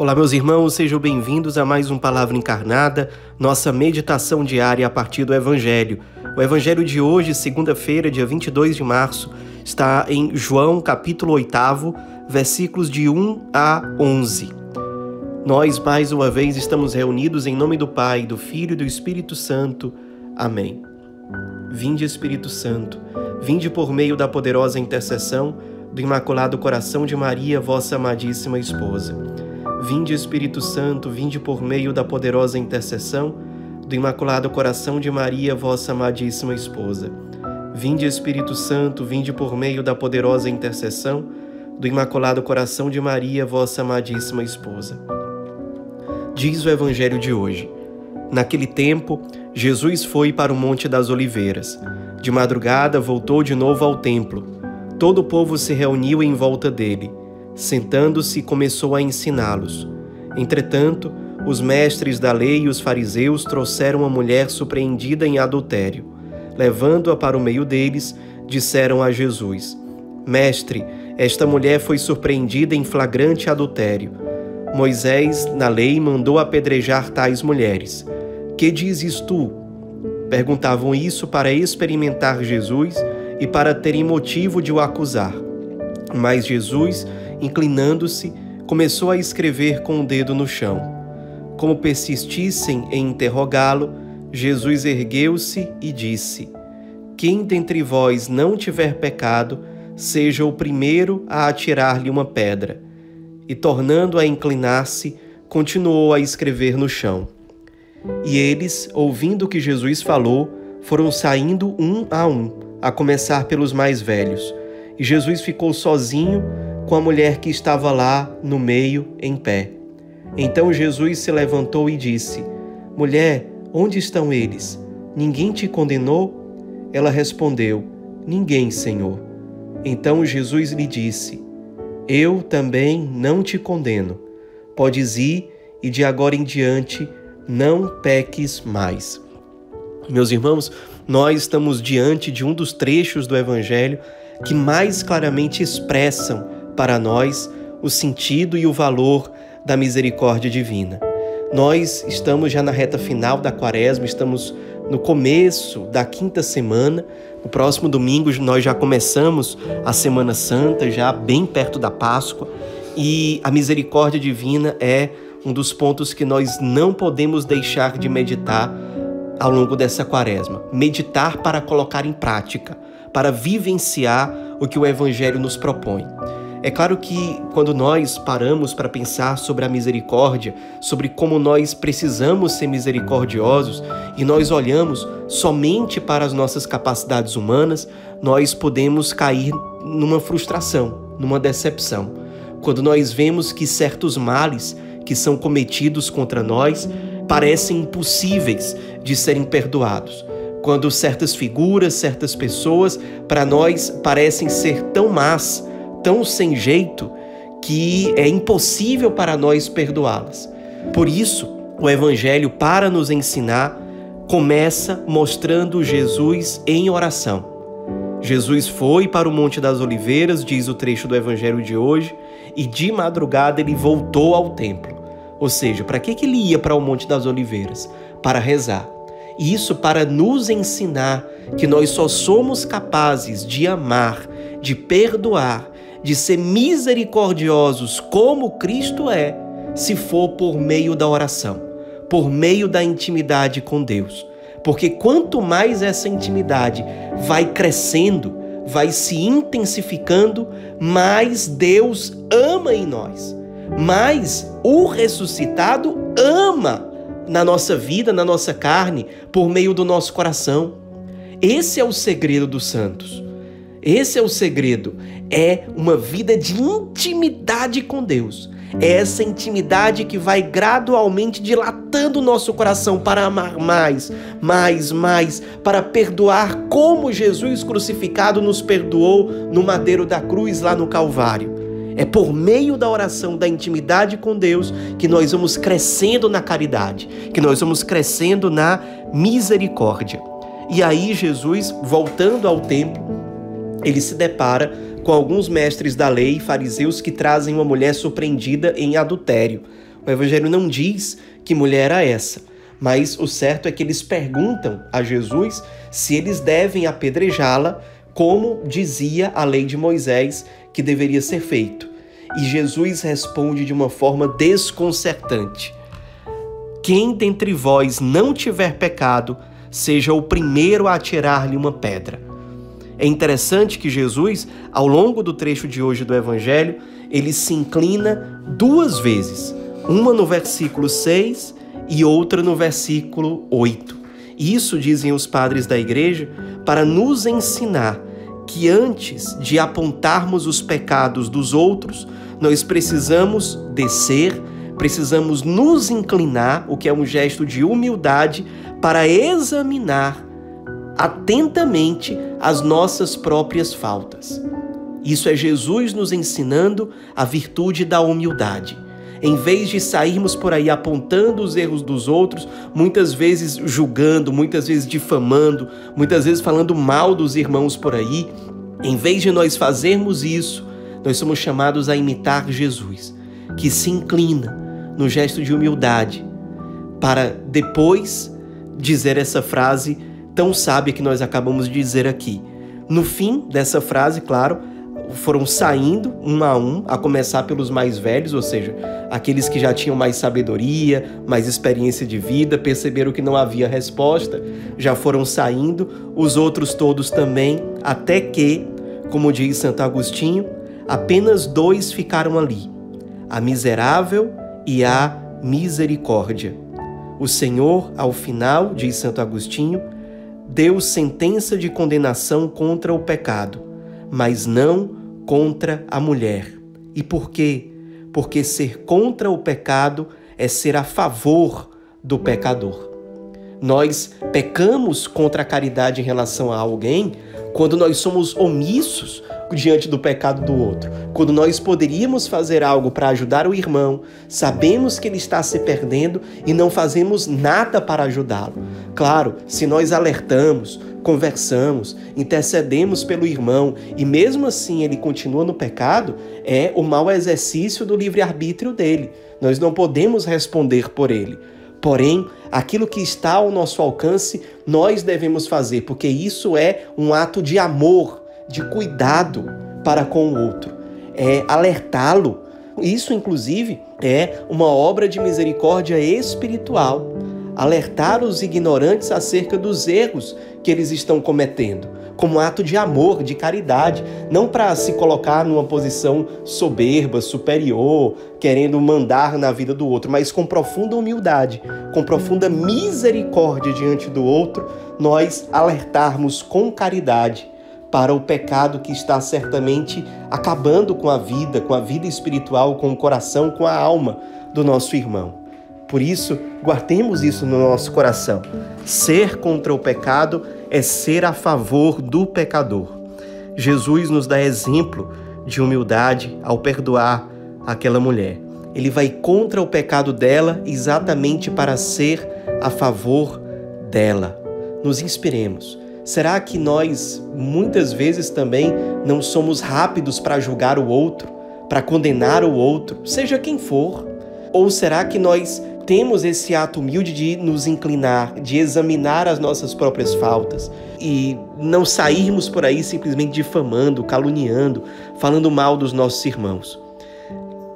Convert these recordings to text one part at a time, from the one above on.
Olá, meus irmãos, sejam bem-vindos a mais um Palavra Encarnada, nossa meditação diária a partir do Evangelho. O Evangelho de hoje, segunda-feira, dia 22 de março, está em João, capítulo 8, versículos de 1 a 11. Nós, mais uma vez, estamos reunidos em nome do Pai, do Filho e do Espírito Santo. Amém. Vinde, Espírito Santo, vinde por meio da poderosa intercessão do Imaculado Coração de Maria, vossa amadíssima esposa. Vinde, Espírito Santo, vinde por meio da poderosa intercessão do Imaculado Coração de Maria, vossa amadíssima esposa. Vinde, Espírito Santo, vinde por meio da poderosa intercessão do Imaculado Coração de Maria, vossa amadíssima esposa. Diz o Evangelho de hoje: naquele tempo, Jesus foi para o Monte das Oliveiras. De madrugada, voltou de novo ao templo. Todo o povo se reuniu em volta dele. Sentando-se, começou a ensiná-los. Entretanto, os mestres da lei e os fariseus trouxeram uma mulher surpreendida em adultério. Levando-a para o meio deles, disseram a Jesus: Mestre, esta mulher foi surpreendida em flagrante adultério. Moisés, na lei, mandou apedrejar tais mulheres. Que dizes tu? Perguntavam isso para experimentar Jesus e para terem motivo de o acusar. Mas Jesus, inclinando-se, começou a escrever com o dedo no chão. Como persistissem em interrogá-lo, Jesus ergueu-se e disse: Quem dentre vós não tiver pecado, seja o primeiro a atirar-lhe uma pedra. E, tornando a inclinar-se, continuou a escrever no chão. E eles, ouvindo o que Jesus falou, foram saindo um, a começar pelos mais velhos. E Jesus ficou sozinho com a mulher que estava lá no meio, em pé. Então Jesus se levantou e disse: Mulher, onde estão eles? Ninguém te condenou? Ela respondeu: Ninguém, Senhor. Então Jesus lhe disse: Eu também não te condeno. Podes ir e de agora em diante não peques mais. Meus irmãos, nós estamos diante de um dos trechos do Evangelho que mais claramente expressam para nós o sentido e o valor da misericórdia divina. Nós estamos já na reta final da Quaresma, estamos no começo da quinta semana. No próximo domingo nós já começamos a Semana Santa, já bem perto da Páscoa, e a misericórdia divina é um dos pontos que nós não podemos deixar de meditar ao longo dessa Quaresma. Meditar para colocar em prática, para vivenciar o que o Evangelho nos propõe. É claro que quando nós paramos para pensar sobre a misericórdia, sobre como nós precisamos ser misericordiosos, e nós olhamos somente para as nossas capacidades humanas, nós podemos cair numa frustração, numa decepção. Quando nós vemos que certos males que são cometidos contra nós parecem impossíveis de serem perdoados. Quando certas figuras, certas pessoas, para nós parecem ser tão más, tão sem jeito, que é impossível para nós perdoá-las. Por isso, o Evangelho, para nos ensinar, começa mostrando Jesus em oração. Jesus foi para o Monte das Oliveiras, diz o trecho do Evangelho de hoje, e de madrugada ele voltou ao templo. Ou seja, para que ele ia para o Monte das Oliveiras? Para rezar. E isso para nos ensinar que nós só somos capazes de amar, de perdoar, de ser misericordiosos como Cristo é, se for por meio da oração, por meio da intimidade com Deus. Porque quanto mais essa intimidade vai crescendo, vai se intensificando, mais Deus ama em nós, mais o ressuscitado ama na nossa vida, na nossa carne, por meio do nosso coração. Esse é o segredo dos santos. Esse é o segredo. É uma vida de intimidade com Deus. É essa intimidade que vai gradualmente dilatando o nosso coração para amar mais, para perdoar como Jesus crucificado nos perdoou no madeiro da cruz lá no Calvário. É por meio da oração, da intimidade com Deus, que nós vamos crescendo na caridade, que nós vamos crescendo na misericórdia. E aí Jesus, voltando ao templo, ele se depara com alguns mestres da lei, fariseus, que trazem uma mulher surpreendida em adultério. O Evangelho não diz que mulher era essa, mas o certo é que eles perguntam a Jesus se eles devem apedrejá-la, como dizia a lei de Moisés que deveria ser feito. E Jesus responde de uma forma desconcertante: quem dentre vós não tiver pecado, seja o primeiro a atirar-lhe uma pedra. É interessante que Jesus, ao longo do trecho de hoje do Evangelho, ele se inclina 2 vezes, uma no versículo 6 e outra no versículo 8. Isso, dizem os padres da igreja, para nos ensinar que antes de apontarmos os pecados dos outros, nós precisamos descer, precisamos nos inclinar, o que é um gesto de humildade, para examinar atentamente as nossas próprias faltas. Isso é Jesus nos ensinando a virtude da humildade. Em vez de sairmos por aí apontando os erros dos outros, muitas vezes julgando, muitas vezes difamando, muitas vezes falando mal dos irmãos por aí, em vez de nós fazermos isso, nós somos chamados a imitar Jesus, que se inclina no gesto de humildade, para depois dizer essa frase tão sábia que nós acabamos de dizer aqui. No fim dessa frase, claro, foram saindo um, a começar pelos mais velhos, ou seja, aqueles que já tinham mais sabedoria, mais experiência de vida, perceberam que não havia resposta, já foram saindo, os outros todos também, até que, como diz Santo Agostinho, apenas 2 ficaram ali, a miserável e a misericórdia. O Senhor, ao final, diz Santo Agostinho, deu sentença de condenação contra o pecado, mas não contra a mulher. E por quê? Porque ser contra o pecado é ser a favor do pecador. Nós pecamos contra a caridade em relação a alguém quando nós somos omissos diante do pecado do outro. Quando nós poderíamos fazer algo para ajudar o irmão, sabemos que ele está se perdendo e não fazemos nada para ajudá-lo. Claro, se nós alertamos, conversamos, intercedemos pelo irmão e mesmo assim ele continua no pecado, é o mau exercício do livre-arbítrio dele. Nós não podemos responder por ele. Porém, aquilo que está ao nosso alcance, nós devemos fazer, porque isso é um ato de amor, de cuidado para com o outro. É alertá-lo. Isso, inclusive, é uma obra de misericórdia espiritual. Alertar os ignorantes acerca dos erros que eles estão cometendo, como ato de amor, de caridade, não para se colocar numa posição soberba, superior, querendo mandar na vida do outro, mas com profunda humildade, com profunda misericórdia diante do outro, nós alertarmos com caridade para o pecado que está certamente acabando com a vida espiritual, com o coração, com a alma do nosso irmão. Por isso, guardemos isso no nosso coração. Ser contra o pecado é ser a favor do pecador. Jesus nos dá exemplo de humildade ao perdoar aquela mulher. Ele vai contra o pecado dela exatamente para ser a favor dela. Nos inspiremos. Será que nós, muitas vezes também, não somos rápidos para julgar o outro, para condenar o outro, seja quem for? Ou será que nós temos esse ato humilde de nos inclinar, de examinar as nossas próprias faltas e não sairmos por aí simplesmente difamando, caluniando, falando mal dos nossos irmãos?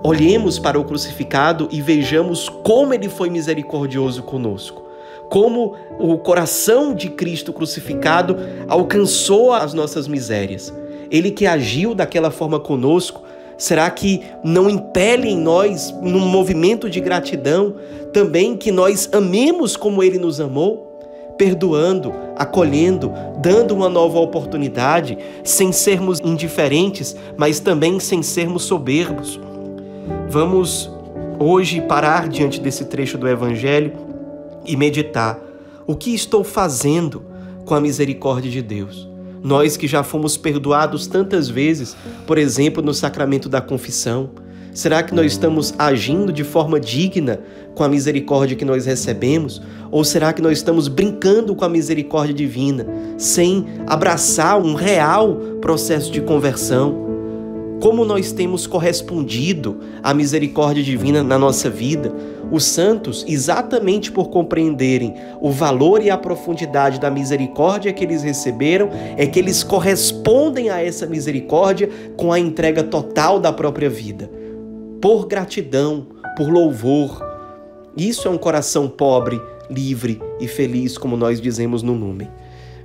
Olhemos para o crucificado e vejamos como ele foi misericordioso conosco, como o coração de Cristo crucificado alcançou as nossas misérias. Ele que agiu daquela forma conosco, será que não impele em nós, num movimento de gratidão, também que nós amemos como Ele nos amou? Perdoando, acolhendo, dando uma nova oportunidade, sem sermos indiferentes, mas também sem sermos soberbos. Vamos hoje parar diante desse trecho do Evangelho e meditar. O que estou fazendo com a misericórdia de Deus? Nós que já fomos perdoados tantas vezes, por exemplo, no sacramento da confissão, será que nós estamos agindo de forma digna com a misericórdia que nós recebemos? Ou será que nós estamos brincando com a misericórdia divina, sem abraçar um real processo de conversão? como nós temos correspondido à misericórdia divina na nossa vida. Os santos, exatamente por compreenderem o valor e a profundidade da misericórdia que eles receberam, é que eles correspondem a essa misericórdia com a entrega total da própria vida, por gratidão, por louvor. Isso é um coração pobre, livre e feliz, como nós dizemos no Numen.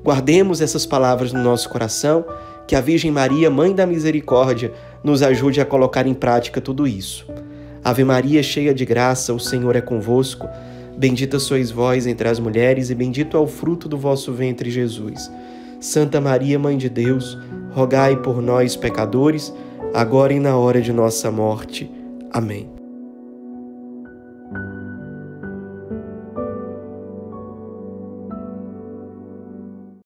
Guardemos essas palavras no nosso coração, que a Virgem Maria, Mãe da Misericórdia, nos ajude a colocar em prática tudo isso. Ave Maria, cheia de graça, o Senhor é convosco. Bendita sois vós entre as mulheres e bendito é o fruto do vosso ventre, Jesus. Santa Maria, Mãe de Deus, rogai por nós, pecadores, agora e na hora de nossa morte. Amém.